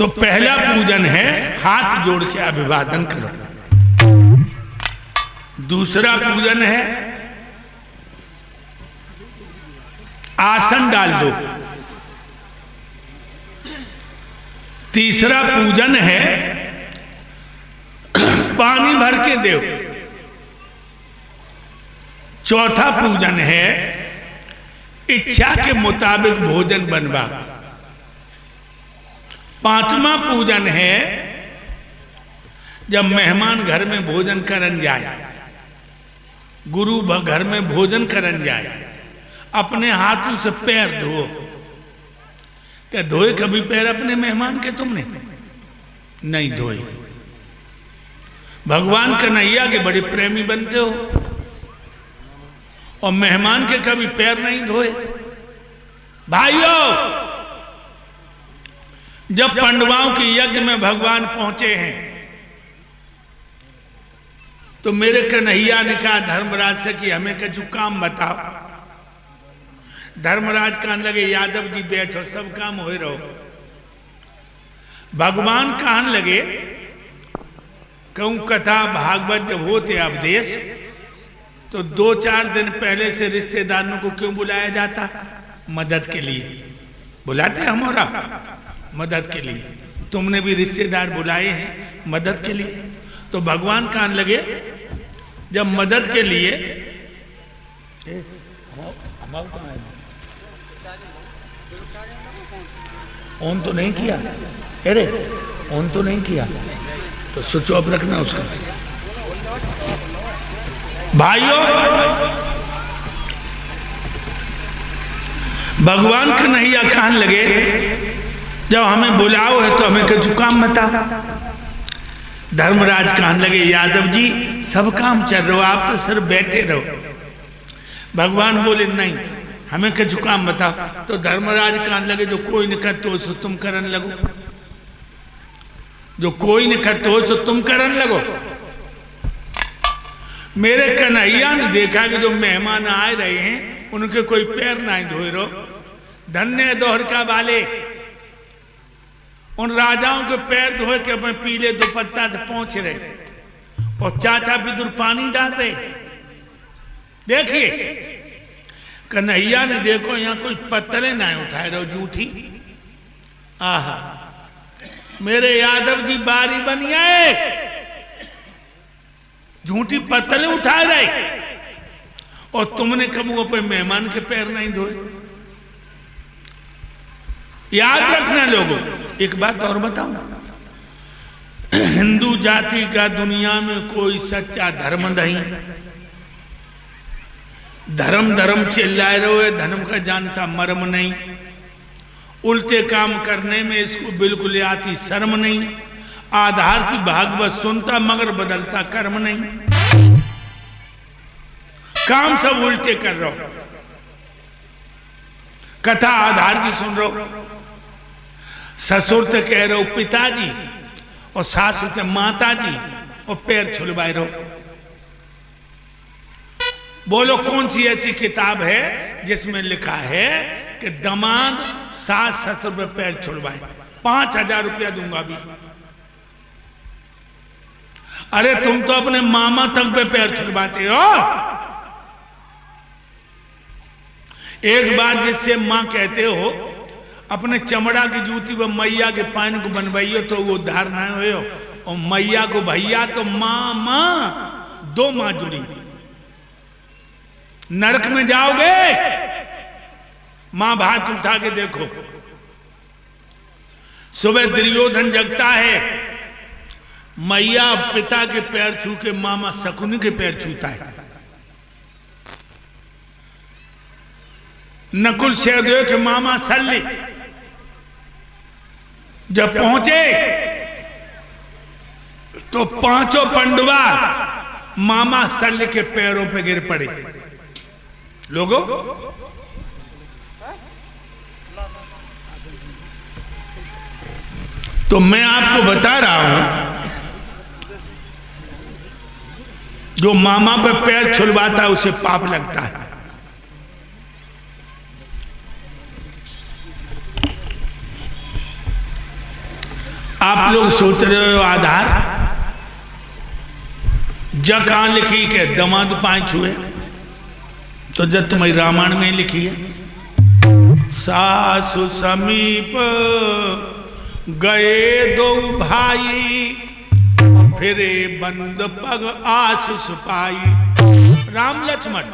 तो पहला पूजन है हाथ जोड़ के अभिवादन करो। दूसरा पूजन है आसन डाल दो। तीसरा पूजन है पानी भर के दो। चौथा पूजन है इच्छा के मुताबिक भोजन बनवा। पांचवा पूजन है जब मेहमान घर में भोजन करन जाए, गुरु घर में भोजन करन जाए, अपने हाथों से पैर धो। क्या धोए कभी पैर अपने मेहमान के तुमने? नहीं धोए। भगवान कन्हैया के बड़े प्रेमी बनते हो और मेहमान के कभी पैर नहीं धोए। भाइयों, जब पांडवों के यज्ञ में भगवान पहुंचे हैं तो मेरे कन्हैया ने कहा धर्मराज से कि हमें कुछ काम बताओ। धर्मराज कहने लगे यादव जी बैठो, सब काम हो रहो। भगवान कहने लगे कहूं कथा भागवत जब होते उपदेश तो 2-4 दिन पहले से रिश्तेदारों को क्यों बुलाया जाता? मदद के लिए बुलाते हमारा, मदद के लिए। तुमने भी रिश्तेदार बुलाए हैं मदद के लिए। तो भगवान कहने लगे जब मदद के लिए ऑन तो नहीं किया, अरे ऑन तो नहीं किया तो स्विच ऑफ रखना उसका। भाइयों, भगवान कन्हैया कहने लगे जब हमें बुलाओ है तो हमें कुछ काम बता। धर्मराज कहने लगे यादव जी सब काम चल रहा, आप तो सिर्फ बैठे रहो। भगवान बोले नहीं, हमें कुछ काम बता। तो धर्मराज कहने लगे जो कोई नहीं करतो सो तुम करन लगो, जो कोई नहीं करतो सो तुम करन लगो। मेरे कन्हैया ने देखा कि जो मेहमान आए रहे हैं उनके कोई पैर नहीं धोए रहो। धन्य द्वारका वाले उन राजाओं के पैर धोए के अपने पीले दुपट्टा से पहुंच रहे और चाचा विदुर पानी डाल रहे। देखिए कन्हैया ने देखो यहाँ कोई पत्तले ना उठाए रहो जूठी। आहा, मेरे यादव जी बारी बनी आए, झूठी पत्तले उठा रहे और तुमने कभी अपने मेहमान के पैर नहीं धोए। याद रखना लोगों, एक बात और बताऊं, हिंदू जाति का दुनिया में कोई सच्चा धर्म नहीं। धर्म धर्म चिल्लाए रहे, धर्म का जानता मर्म नहीं। उल्टे काम करने में इसको बिल्कुल आती शर्म नहीं। आधार की भागवत सुनता मगर बदलता कर्म नहीं। काम सब उल्टे कर रहे हो। कथा आधार की सुन रहे हो। ससुर तो कह रहे हो पिताजी और सासु तो माताजी और पैर छुलवाए रहो। बोलो कौन सी ऐसी किताब है जिसमें लिखा है कि दामाद सास ससुर पे पैर छुलवाए? 5,000 रुपया दूंगा भी। अरे तुम तो अपने मामा तक पे पैर छुलवाते हो। एक बार जिससे मां कहते हो अपने चमड़ा की जूती व मैया के पान को बनवाइयो तो वो उद्धार ना हो, और मैया को भैया तो मां मां, 2 मां जुड़ी। नरक में जाओगे। मां हाथ उठा के देखो। सुबह दुर्योधन जगता है, मैया पिता के पैर छू के मामा शकुनी के पैर छूता है। नकुल सहदेव के मामा सल्ली जब पहुंचे तो 5 पांडवा मामा सल्ली के पैरों पे गिर पड़े। लोगों, तो मैं आपको बता रहा हूं जो मामा पे पैर छुलवाता है उसे पाप लगता है। आप लोग सोच रहे हो आधार ज कहां लिखी के दमाद 5 हुए, तो जब तुम्हारी रामायण में लिखी है, सासु समीप गए दो भाई, फिरे बंद पग आशीष पाई। राम लक्ष्मण,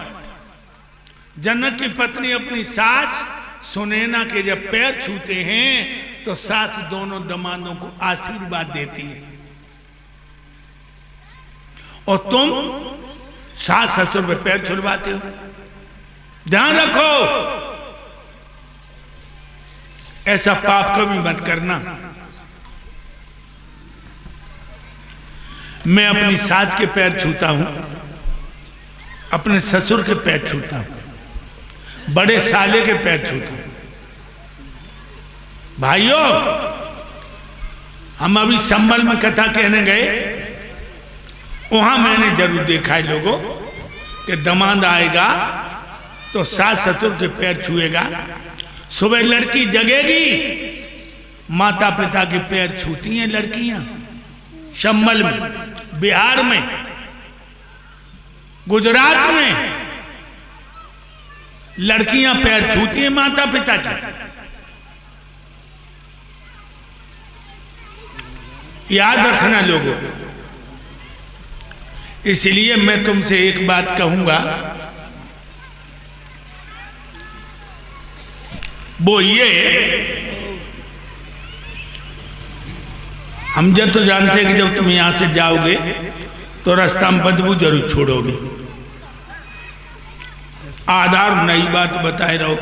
जनक की पत्नी अपनी सास सुनैना के जब पैर छूते हैं तो सास दोनों दमादों को आशीर्वाद देती है, और तुम सास ससुर पे पैर छुलवाते हो। ध्यान रखो, ऐसा पाप कभी मत करना। मैं अपनी सास के पैर छूता हूं, अपने ससुर के पैर छूता हूं, बड़े साले के पैर छूता हूं। भाइयों, हम अभी संभल में कथा कहने गए, वहां मैंने जरूर देखा है लोगों कि दमाद आएगा तो सास ससुर के पैर छुएगा। सुबह लड़की जगेगी, माता पिता के पैर छूती हैं लड़कियां। संभल में, बिहार में, गुजरात में लड़कियां पैर छूती हैं माता पिता के। याद रखना लोगों, इसलिए मैं तुमसे एक बात कहूंगा, वो ये, हम जब तो जानते हैं कि जब तुम यहां से जाओगे तो रास्ता में बदबू जरूर छोड़ोगे। आधार नई बात बताए रहो।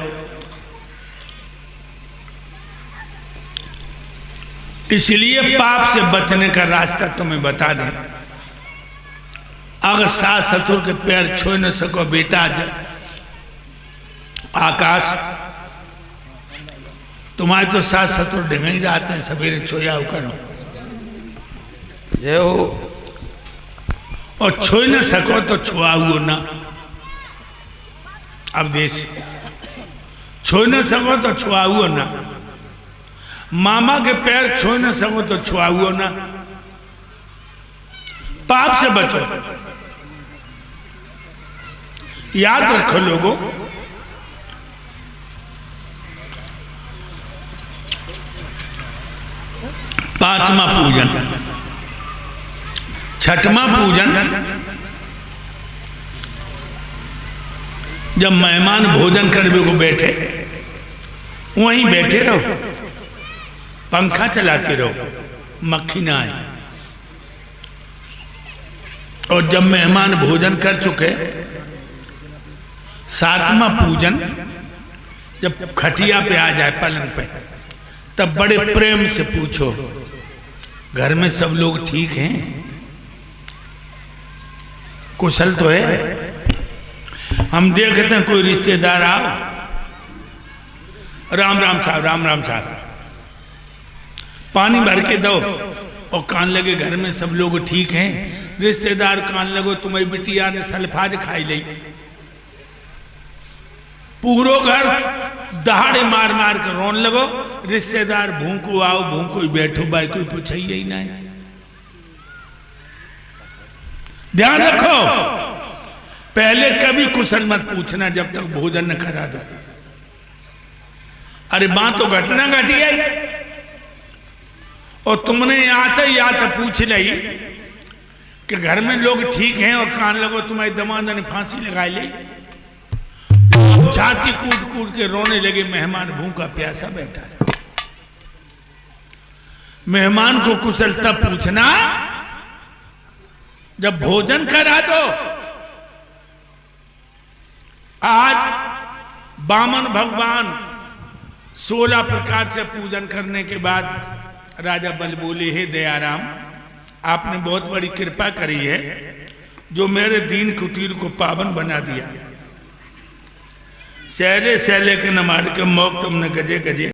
इसलिए पाप से बचने का रास्ता तुम्हें बता दें। अगर सास ससुर के पैर छू न सको बेटा, आकाश तुम्हारे तो सास ससुर ढंग ही रहते हैं, सवेरे छोया करो जय हो, और छू न सको तो छुआओ ना। अब देश छू न सको तो छुआओ ना, मामा के पैर छू न सको तो छुआओ ना। पाप से बचो, याद रखो लोगों। पांचवा पूजन, छठवां पूजन, जब मेहमान भोजन करने को बैठे, वहीं बैठे रहो, पंखा चलाते रहो, मक्खी ना आए। और जब मेहमान भोजन कर चुके, सातवां पूजन, जब खटिया पे आ जाए, पलंग पे, तब बड़े प्रेम से पूछो, घर में सब लोग ठीक हैं, कुशल तो है? हम देखते हैं कोई रिश्तेदार आओ, राम राम साहब, राम राम साहब, पानी भर के दो, और कान लगे घर में सब लोग ठीक हैं। रिश्तेदार कान लगो, तुम्हारी बिटिया ने सल्फाज खाई ली, पूरो घर दहाड़े मार मार के रोन लगो। रिश्तेदार भूखो आओ, भूखो ही बैठो, भाई कोई पूछे ही नहीं। ध्यान रखो, पहले कभी कुशल मत पूछना जब तक भोजन न करा दो। अरे बात तो घटना घटी आई, और तुमने आते पूछ ली कि घर में लोग ठीक हैं, और कान लगो तुम्हारी दमाद ने फांसी लगा ली। छाती कूद कूद के रोने लगे, मेहमान भूखा प्यासा बैठा है। मेहमान को कुशल तब पूछना जब भोजन करा दो। आज बामन भगवान 16 प्रकार से पूजन करने के बाद राजा बल बोले, हे दयाराम, आपने बहुत बड़ी कृपा करी है, जो मेरे दीन कुटीर को पावन बना दिया। सैले सैले के न मार के मौक तुमने गजे गजे